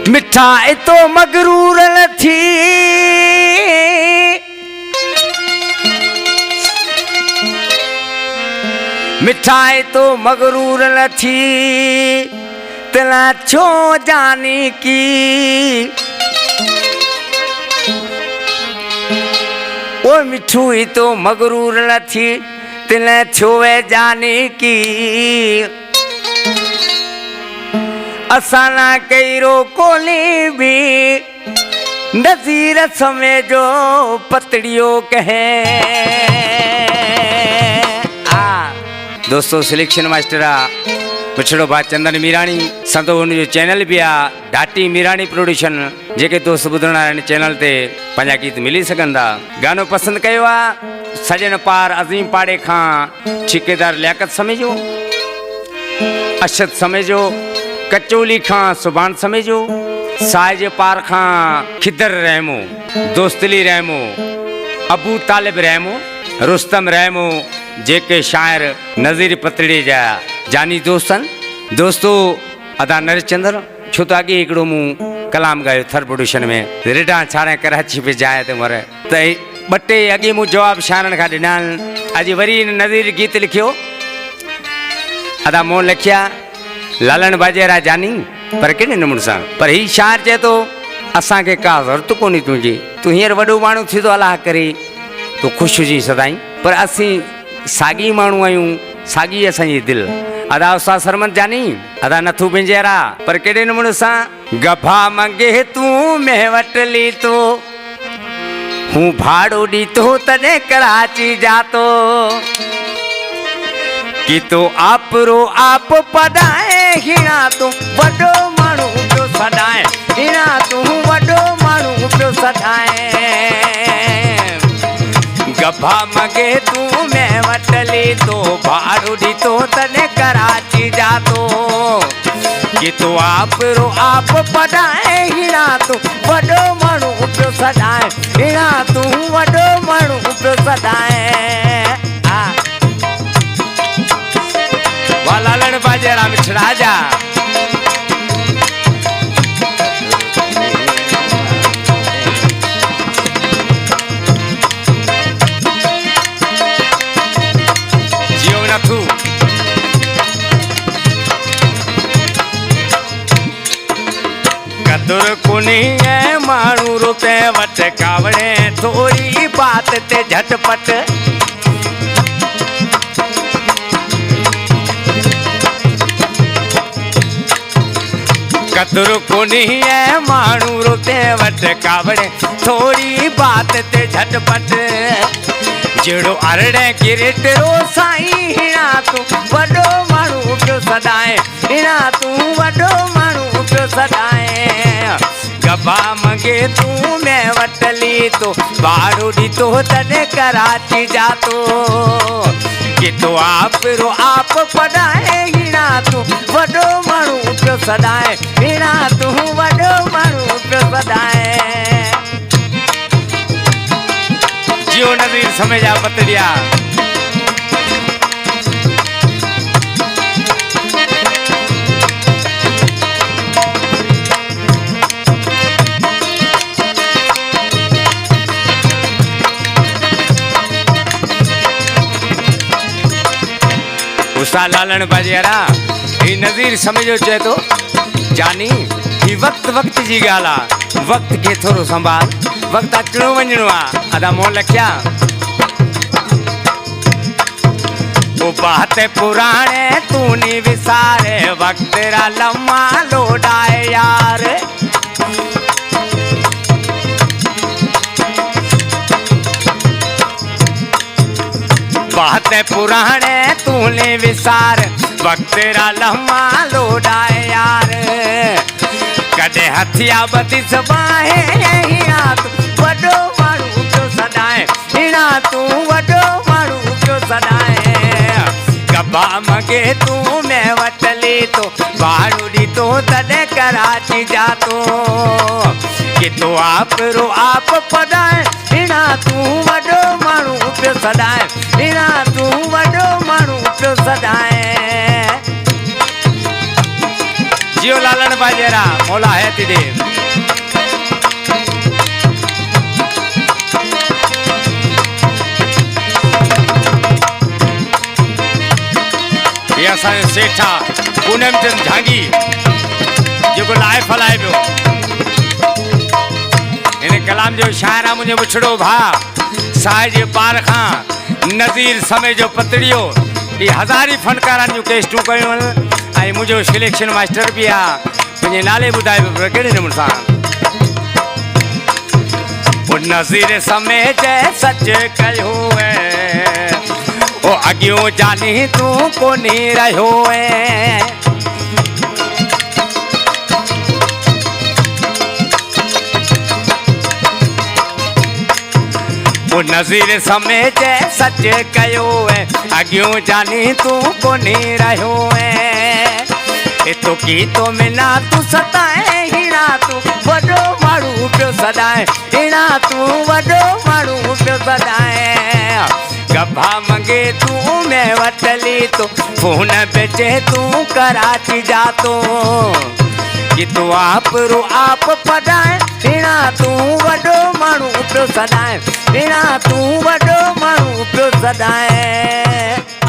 मिठाई तो मगरूर न थी, मिठाई तो मगरूर न थी, तिला छो जानी की। ओ मिठू तो मगरूर न थी, तिला छो जानी की। असाना कईरो कोली भी नज़ीर समय जो पतड़ियो कहे। दोस्तों सिलेक्शन मास्टर पिछड़ो बात चंदन मीराणी संतो उन चैनल भी आ डाटी मीराणी प्रोड्यूशन जेके दोस्त ॿुधण चैनल ते पंहिंजा गीत मिली सघंदा। गानो पसंद कयो आहे सजन पार अज़ीम पाड़े खां ठेकेदार लियाकत समेजो, अशद समेजो, कचोली खां सुभान समेजो, साइज पार खां खिदर रहमो, दोस्तली रहमो, अबू तालिब रहमो, रुस्तम रहमो, जेके शायर नज़ीर पतड़ी जा जानी दोस्तन। दोस्तों अदा नरेश चंद्र छो तो अॻे हिकिड़ो मूं कलाम गायो थर प्रोड्यूशन में रिडा छाड़े कराची पे जाए तो मरे त ॿ टे अॻे मूं जवाब शायरनि खां ॾिना अॼु वरी नज़ीर गीत लिखियो अदा मोहन लिखिया लालन बाजेरा जानी पर कहिड़े नमूने सां पर ही शायर चए थो असांखे का ज़रूरत कोन्हे तुंहिंजी, तूं हींअर वॾो माण्हू थी थो अलाह करे तूं ख़ुशि हुजी सदाईं, पर असीं साॻी माण्हू आहियूं, साॻी असांजी दिलि। अदा उस्ताद सरमन जानी अदा नथू पिंजेरा पर कहिड़े नमूने सां गभा मंगे तूं मैं वटली तो हूँ भाड़ो ॾीतो तॾहिं कराची जातो कि तो आपरो आप पढ़ाए हिना तूं वॾो माण्हू पियो सॾाए, हिना तूं वॾो माण्हू पियो सॾाए। गभा मगे तूं मैं वटली तो भाड़ो ॾीतो तॾहिं कराची जातो कि तो आपरो आप पढ़ाए हिना तूं वॾो माण्हू पियो सॾाए, हिना तूं वॾो माण्हू पियो सॾाए। लालन बाजेरा मिठड़ा जा जियो नथू कदुर कोनी है माण्हू रुपए वट कावड़े थोड़ी बात ते झटपट कदुर कोनी है माण्हू रुपए वट कावड़े थोड़ी बात ते झटपट जहिड़ो अरड़े गिरट रो साईं हिना तूं वॾो माण्हू पियो सॾाए, हिना तूं वॾो माण्हू पियो सॾाए। गभा मंगे तूं मैं वटली तो भाड़ो ॾीतो तॾहिं कराची जातो कि तो आपरो आप पढ़ाए हिना तूं वॾो माण्हू पियो सॾाए, हिना तूं वॾो माण्हू पियो सॾाए। जियो नज़ीर समय जा पतड़िया उस्ताद लालन बाजेरा ही नज़ीर समझो चए तो जानी ही वक्त वक्त जी ॻाल्हि आहे, वक्त खे थोरो संभाल, वक्त अचणो वञणो आहे। अदा मोहन लखिया वो बात पुराणे तू नी विसारे वक्त रा लम्हा लोडाए यार। बात पुराणे तूने विसार वक्त रा लम्हा लोडाए यार। कॾहिं हथिया बती सबाहे हिना तूं वॾो माण्हू पियो सॾाए, हिना तूं वॾो माण्हू पियो सॾाए। गभा मंगे तूं मैं वटली तो भाड़ो ॾीतो तॾहिं कराची जातो कि तो आपरो आप पढ़ाए, हिना तूं वॾो माण्हू पियो सॾाए, हिना तूं वॾो माण्हू पियो सॾाए। कृपा जरा मौला हयाती दे। ये असांजो सेठ आहे पूनमचंद झांगी जेको लाइ फलाए पियो। हिन कलाम जो शाइर आहे मुंहिंजो बुछड़ो भाउ साए जे पार खां नज़ीर समय जो पतड़ियो। ये हज़ारी फनकारनि जूं केस्टूं कयूं आहिनि ऐं मुंहिंजो सिलेक्शन मास्टर बि आहे। पंहिंजे नाले ॿुधाए पियो कहिड़े नमूने सां। नज़ीर समय जे सच कयो ओ अॻियो जानी तूं कोन्हे रहियो ओ नज़ीर समय जे सच कयो अॻियो जानी तूं कोन्हे रहियो तो की तो मिना तू सताए हिना तू वॾो माण्हू पियो सदाए हिना तू वॾो माण्हू पियो सदाए गभा मंगे तू मैं वटली तो फोन बेचे तू कराची जा तो कि तू आप रो आप पढ़ाए हिना तू वॾो माण्हू पियो सदाए हिना तू वॾो माण्हू पियो सदाए।